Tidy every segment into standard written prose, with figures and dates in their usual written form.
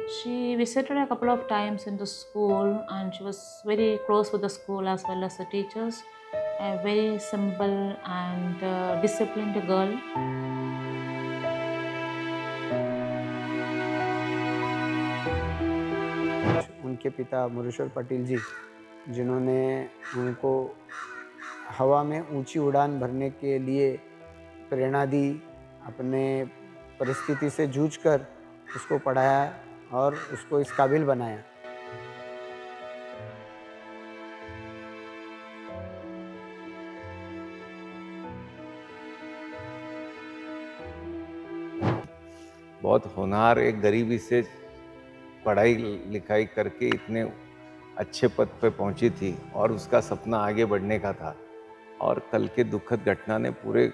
She visited a couple of times in the school and she was very close with the school as well as the teachers. A very simple and disciplined girl. उनके पिता मुरेश्वर पटेल जी, जिन्होंने उनको हवा में ऊंची उड़ान भरने के लिए प्रेरणा दी, अपने परिस्थिति से जूझकर उसको पढ़ाया और उसको इस काबिल बनाया। बहुत होनहार, एक गरीबी से पढ़ाई लिखाई करके इतने अच्छे पद पे पहुंची थी और उसका सपना आगे बढ़ने का था। और कल के दुखद घटना ने पूरे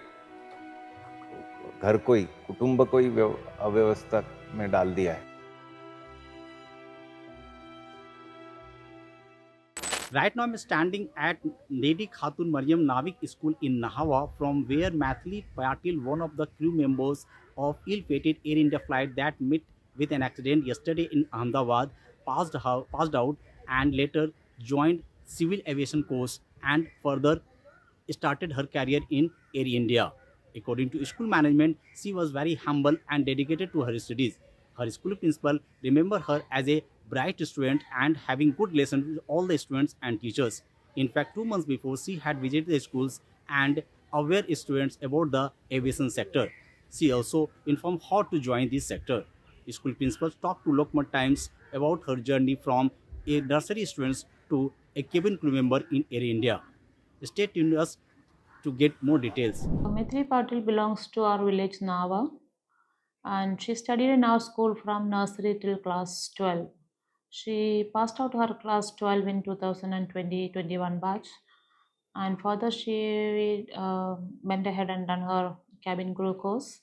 घर को ही, कुटुंब को ही अव्यवस्था में डाल दिया है। Right now I'm standing at Lady Khatun Mariam Navik School in Nahawa, from where Mathili Patil, one of the crew members of ill-fated Air India flight that met with an accident yesterday in Ahmedabad, passed out and later joined civil aviation course and further started her career in Air India. According to school management, she was very humble and dedicated to her studies. Her school principal remembered her as a bright student and having good relations with all the students and teachers. In fact, 2 months before, she had visited the schools and aware students about the aviation sector. She also informed how to join this sector. School principals talked to Lokmat Times about her journey from a nursery student to a cabin crew member in Air India. Stay tuned with us to get more details. Maithili Patil belongs to our village Nava and she studied in our school from nursery till class 12. She passed out her class 12 in 2020-21 batch and further she went ahead and done her cabin crew course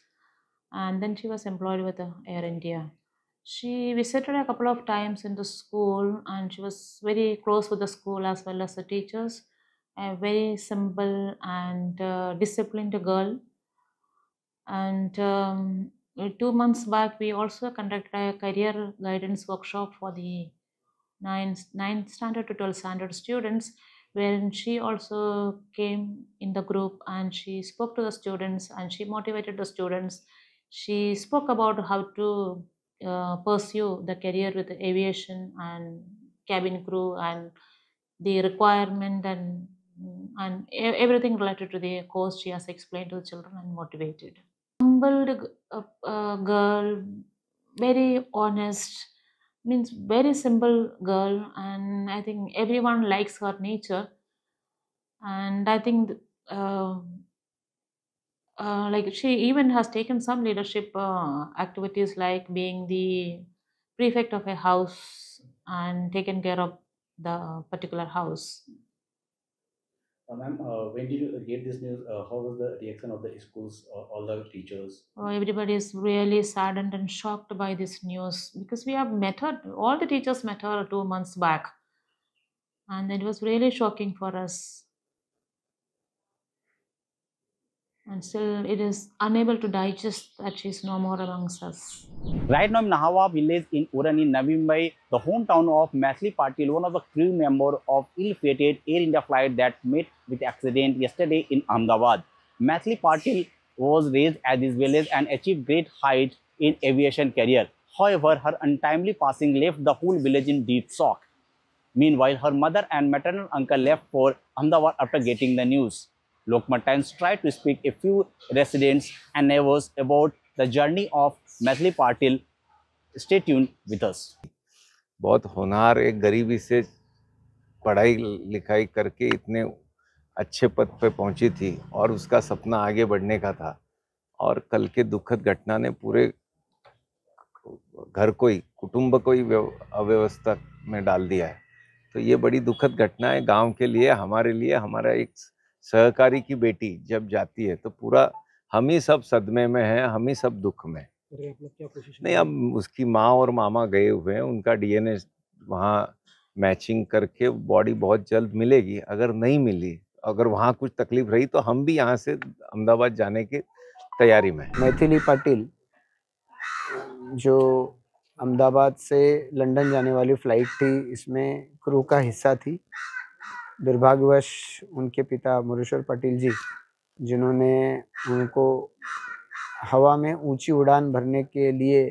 and then she was employed with Air India. She visited a couple of times in the school and she was very close with the school as well as the teachers. A very simple and disciplined girl. And 2 months back, we also conducted a career guidance workshop for the 9th standard to 12th standard students, wherein she also came in the group and she spoke to the students and she motivated the students. She spoke about how to pursue the career with aviation and cabin crew and the requirement and everything related to the course she has explained to the children and motivated. Humbled girl, very honest, means very simple girl, and I think everyone likes her nature. And I think like she even has taken some leadership activities like being the prefect of a house and taken care of the particular house. Ma'am, when did you get this news? How was the reaction of the schools, all the teachers? Everybody is really saddened and shocked by this news because we have met her, all the teachers met her 2 months back, and it was really shocking for us. And still, it is unable to digest that she's no more amongst us. Right now, in Nahawa village in Urani, Navi Mumbai, the hometown of Mathili Patil, one of the crew member of ill-fated Air India flight that met with accident yesterday in Ahmedabad. Mathili Patil was raised at this village and achieved great height in aviation career. However, her untimely passing left the whole village in deep shock. Meanwhile, her mother and maternal uncle left for Ahmedabad after getting the news. Lokmat Times tried to speak a few residents and neighbors about the journey of Mathili Patil. Stay tuned with us. बहुत होनहार, एक गरीबी से पढ़ाई लिखाई करके इतने अच्छे पद पे पहुंची थी और उसका सपना आगे बढ़ने का था। और कल के दुखद घटना ने पूरे घर को ही, कुटुंब को ही अव्यवस्था में डाल दिया है। तो ये बड़ी दुखद घटना है गांव के लिए, हमारे लिए। हमारा एक सहकारी की बेटी जब जाती है तो पूरा हम ही सब सदमे में हैं, हम ही सब दुख में। नहीं, अब उसकी माँ और मामा गए हुए हैं, उनका डीएनए वहाँ मैचिंग करके बॉडी बहुत जल्द मिलेगी। अगर नहीं मिली, अगर वहाँ कुछ तकलीफ रही तो हम भी यहाँ से अहमदाबाद जाने की तैयारी में। मैथिली पाटिल जो अहमदाबाद से लंदन जाने वाली फ़्लाइट थी, इसमें क्रू का हिस्सा थी। दुर्भाग्यवश उनके पिता मुरुशर पटेल जी, जिन्होंने उनको हवा में ऊंची उड़ान भरने के लिए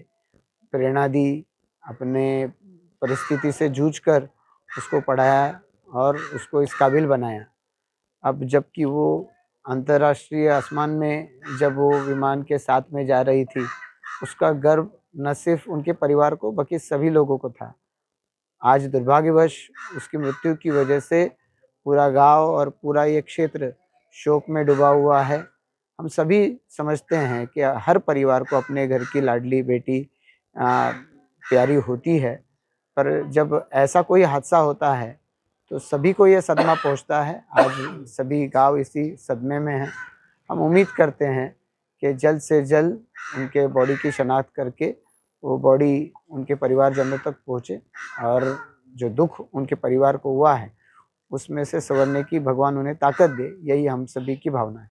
प्रेरणा दी, अपने परिस्थिति से जूझकर उसको पढ़ाया और उसको इस काबिल बनाया। अब जबकि वो अंतर्राष्ट्रीय आसमान में जब वो विमान के साथ में जा रही थी, उसका गर्व न सिर्फ उनके परिवार को बल्कि सभी लोगों को था। आज दुर्भाग्यवश उसकी मृत्यु की वजह से पूरा गांव और पूरा ये क्षेत्र शोक में डूबा हुआ है। हम सभी समझते हैं कि हर परिवार को अपने घर की लाडली बेटी प्यारी होती है, पर जब ऐसा कोई हादसा होता है तो सभी को ये सदमा पहुंचता है। आज सभी गांव इसी सदमे में हैं। हम उम्मीद करते हैं कि जल्द से जल्द उनके बॉडी की शनाख्त करके वो बॉडी उनके परिवारजनों तक पहुँचे और जो दुख उनके परिवार को हुआ है उसमें से संवरने की भगवान उन्हें ताकत दे, यही हम सभी की भावना है।